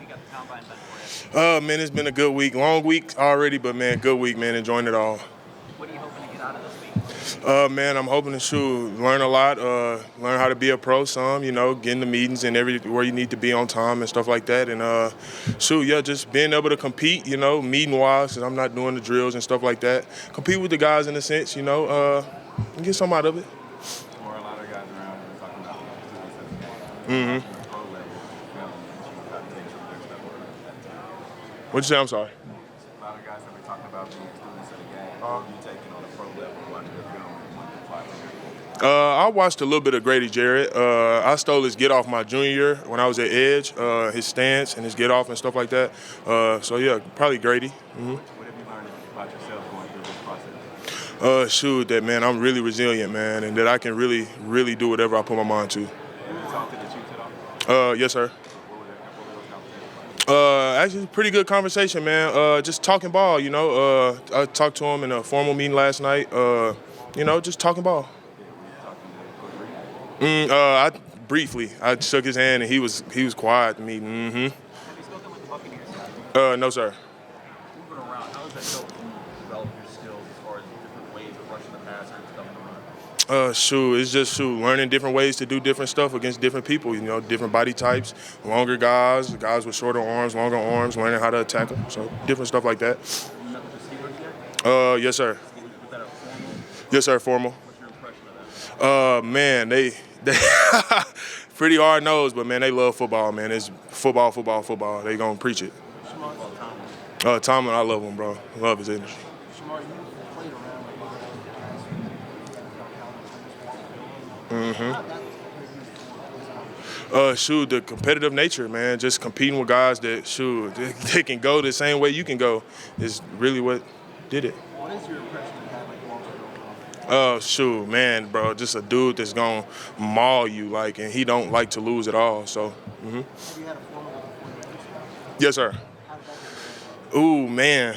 week at the combine been for you? Man, it's been a good week. Long week already, but man, good week, man. Enjoying it all. What are you hoping to get out of this week? Man, I'm hoping to learn a lot, learn how to be a pro some, get in the meetings and everywhere you need to be on time and stuff like that. And just being able to compete, meeting wise, 'cause I'm not doing the drills and stuff like that. Compete with the guys in a sense, and get some out of it. Or a lot of guys around here talking about students at the game. Mm-hmm. Watching the pro level, feeling that you got to take some of their stuff over at that time. What'd you say? I'm sorry. A lot of guys have been talking about being students at the game. What are you taking on the pro level, watching their film and wanting to apply to your game? I watched a little bit of Grady Jarrett. I stole his get off my junior year when I was at Edge, his stance and his get off and stuff like that. Probably Grady. Mm-hmm. What have you learned about yourself going through this process? That man, I'm really resilient, man, and that I can really, really do whatever I put my mind to. Have you talked to the Chiefs at all? Yes, sir. What were those conversations like? Actually, pretty good conversation, man. Just talking ball, I talked to him in a formal meeting last night. Just talking ball. I briefly, I shook his hand and he was quiet to me. Mm-hmm. Have you spoken with the Buccaneers? No, sir. Moving around, how does that help you develop your skills as far as different ways of rushing the passer and stuff in the run? It's just learning different ways to do different stuff against different people. Different body types, longer guys with shorter arms, longer arms, learning how to attack them. So different stuff like that. You met with the Steelers yet? Yes, sir. Was that a formal? Yes, sir. Formal. What's your impression of that? Man, they pretty hard nosed, but man, they love football. Man, it's football, football, football. They gonna preach it. Shemar Turner. Tomlin, I love him, bro. Love his energy. Shemar, you played around with The competitive nature, man. Just competing with guys that they can go the same way you can go is really what did it. What is your impression of that, like Walter? Man, bro, just a dude that's gonna maul you, and he don't like to lose at all. So, Have you had a formal with the 49ers? yes, sir. How did that go? Ooh, man.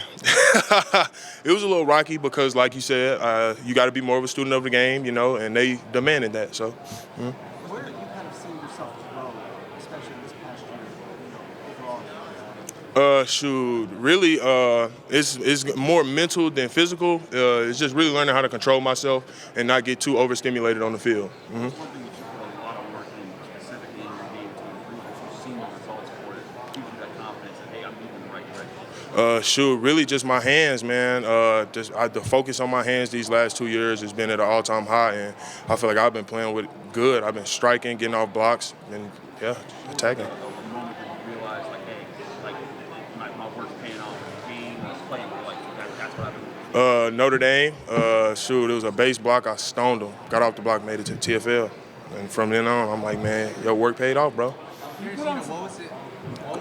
It was a little rocky because, like you said, you got to be more of a student of the game, and they demanded that. So, Where have you kind of seen yourself grow, especially this past year, overall? Really, it's more mental than physical. It's just really learning how to control myself and not get too overstimulated on the field. Mm-hmm. One thing that you put a lot of work in, specifically in your game to improve, that you've seen the results for it, gives you that confidence that, hey, I'm moving in the right direction? Really just my hands, man. The focus on my hands these last 2 years has been at an all-time high, and I feel like I've been playing with good. I've been striking, getting off blocks, and attacking. The moment that you realize, like, hey, like my work's paying off. The game is playing, that's what I've been doing. Notre Dame, it was a base block. I stoned him. Got off the block, made it to TFL. And from then on, I'm like, man, your work paid off, bro. What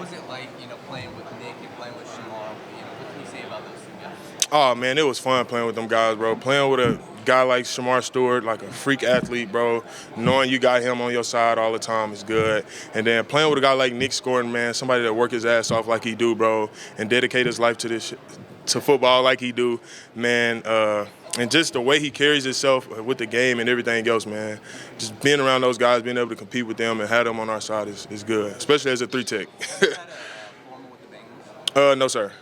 was it like, playing with Nick and playing with Shemar? What can you say about those two guys? Oh, man, it was fun playing with them guys, bro. Playing with a guy like Shemar Stewart, like a freak athlete, bro. Knowing you got him on your side all the time is good. And then playing with a guy like Nick Scoring, man, somebody that work his ass off like he do, bro, and dedicate his life to football like he do, man. And just the way he carries himself with the game and everything else, man. Just being around those guys, being able to compete with them and have them on our side is good, especially as a 3-tech. Formal with the Bengals? No, sir.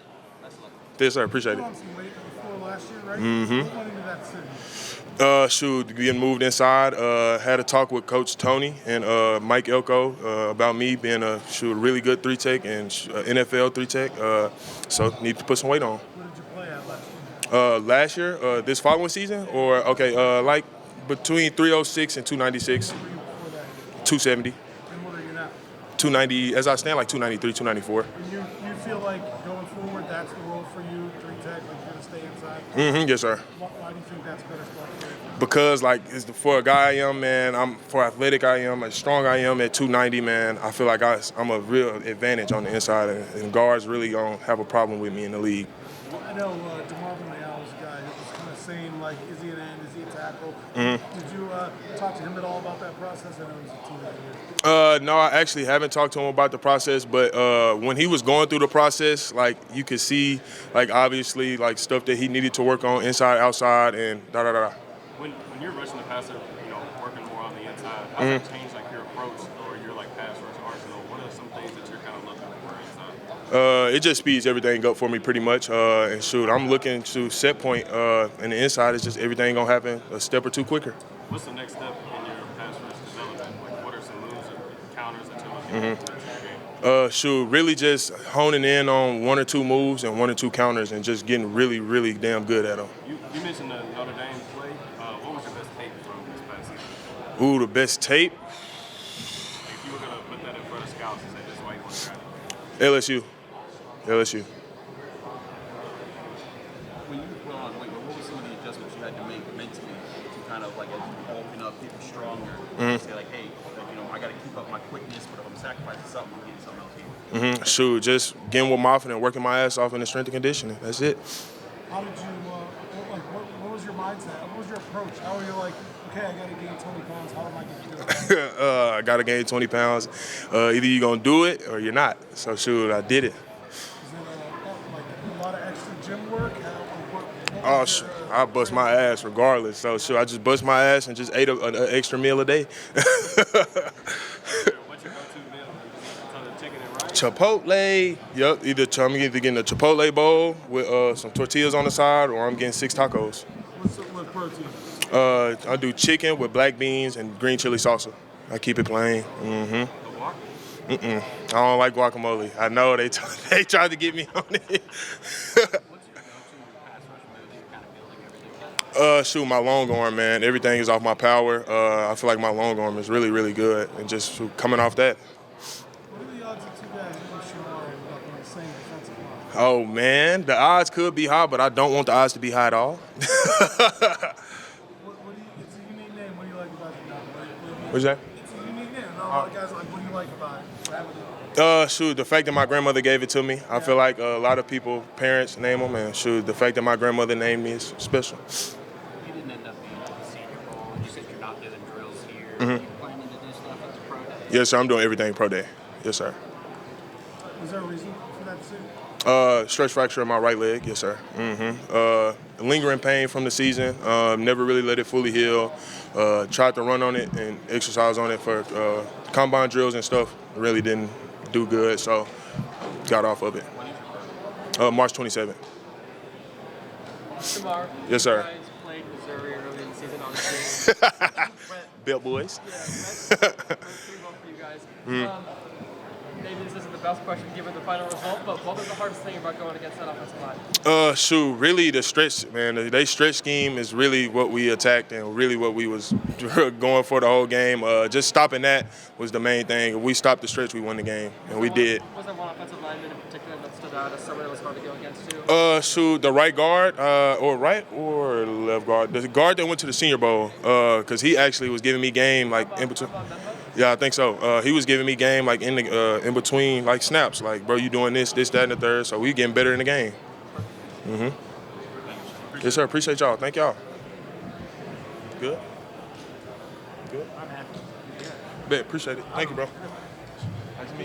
Yes, sir. Appreciate it. Last year, right? What went into that decision? Getting moved inside. Had a talk with Coach Tony and Mike Elko about me being a really good 3-tech and NFL 3-tech. So need to put some weight on. What did you play at last year? Last year, this following season, like between 306 and 296, What were you before that? 270, And what are you now? 290. As I stand, like 293, 294. And you feel like going forward, that's the role for you, 3-tech, like you're going to stay inside? Yes, sir. Why do you think that's better spot for you? Because for a guy I am, man, for athletic I am, as strong I am at 290, man, I feel like I'm a real advantage on the inside, and guards really gonna have a problem with me in the league. I know DeMarvin Leal was a guy that was kind of saying, like, is he an end, is he a tackle? Did you talk to him at all about that process? I know it was a team that year. No, I actually haven't talked to him about the process, but when he was going through the process, you could see, obviously, stuff that he needed to work on inside, outside, and da-da-da. When you're rushing the passer, working more on the inside, how does that change your approach or your pass rush arsenal? What are some things that you're kind of looking for inside? It just speeds everything up for me pretty much. And shoot, I'm looking to set point, and the inside is just everything gonna happen a step or two quicker. What's the next step in your pass rush development? Like, what are some moves or counters that you're looking at to the game? Shoot, really just honing in on 1 or 2 moves and 1 or 2 counters and just getting really, really damn good at them. You mentioned the Notre Dame play. What was your best tape from this past season? Ooh, the best tape? If you were going to put that in front of scouts and say this is why you want to grab it. LSU. When you were on weight, what were some of the adjustments you had to make mentally to kind of like as you bulking up, getting stronger, say like, hey, like, I got to keep up my quickness, but if I'm sacrificing something, I'm getting something else here. Shoot, just getting with Moffitt and working my ass off in the strength and conditioning. That's it. How did you, what was your mindset? What was your approach? How were you like, okay, I got to gain 20 pounds. How am I going to do it? I got to gain 20 pounds. Either you're going to do it or you're not. So, shoot, I did it. Is it like a lot of extra gym work? Oh, I bust my ass regardless. So, shoot, I just bust my ass and just ate an extra meal a day. What's your go-to meal? Ton of chicken and rice? Chipotle. Yep, I'm either getting a Chipotle bowl with some tortillas on the side or I'm getting 6 tacos. What protein? I do chicken with black beans and green chili salsa. I keep it plain. I don't like guacamole. I know they tried to get me on it. What's your go-to pass rush move that you kind of feel like everything? Shoot, my long arm, man. Everything is off my power. I feel like my long arm is really, really good, and just shoot, coming off that. What are the odds of 2 guys in Shemar end up on the same defensive line? Oh man, the odds could be high, but I don't want the odds to be high at all. It's a unique name. What do you like about it? What's that? It's a unique name. Not a lot of guys are like, what do you like about it? Shoot, the fact that my grandmother gave it to me. I feel like a lot of people, parents name them, and shoot, the fact that my grandmother named me is special. You didn't end up being at the Senior Bowl. You said you're not doing drills here. Are you planning to do stuff at the pro day? Yes, sir. I'm doing everything pro day. Yes, sir. Was there a reason for that decision? Stress fracture in my right leg. Yes, sir. Lingering pain from the season. Never really let it fully heal. Tried to run on it and exercise on it for combine drills and stuff. Really didn't do good, so got off of it. March 27th. Shemar, Yes, sir. You guys played Missouri early in the season, obviously. Belt boys. Yeah, that's 3-1 for you guys. Maybe this isn't the best question given the final result, but what was the hardest thing about going against that offensive line? Shoot, really the stretch, man. They stretch scheme is really what we attacked and really what we was going for the whole game. Just stopping that was the main thing. If we stopped the stretch, we won the game, and we did. Was there one offensive lineman in particular that stood out as someone that was hard to go against too? Shoot, the right guard, or right or left guard. The guard that went to the Senior Bowl, because he actually was giving me game like in between. Yeah, I think so. He was giving me game like in between like snaps. Like, bro, you doing this, that, and the third. So we getting better in the game. Yes, sir. Appreciate y'all. Thank y'all. Good. I'm happy. Bet. Appreciate it. Thank you, bro.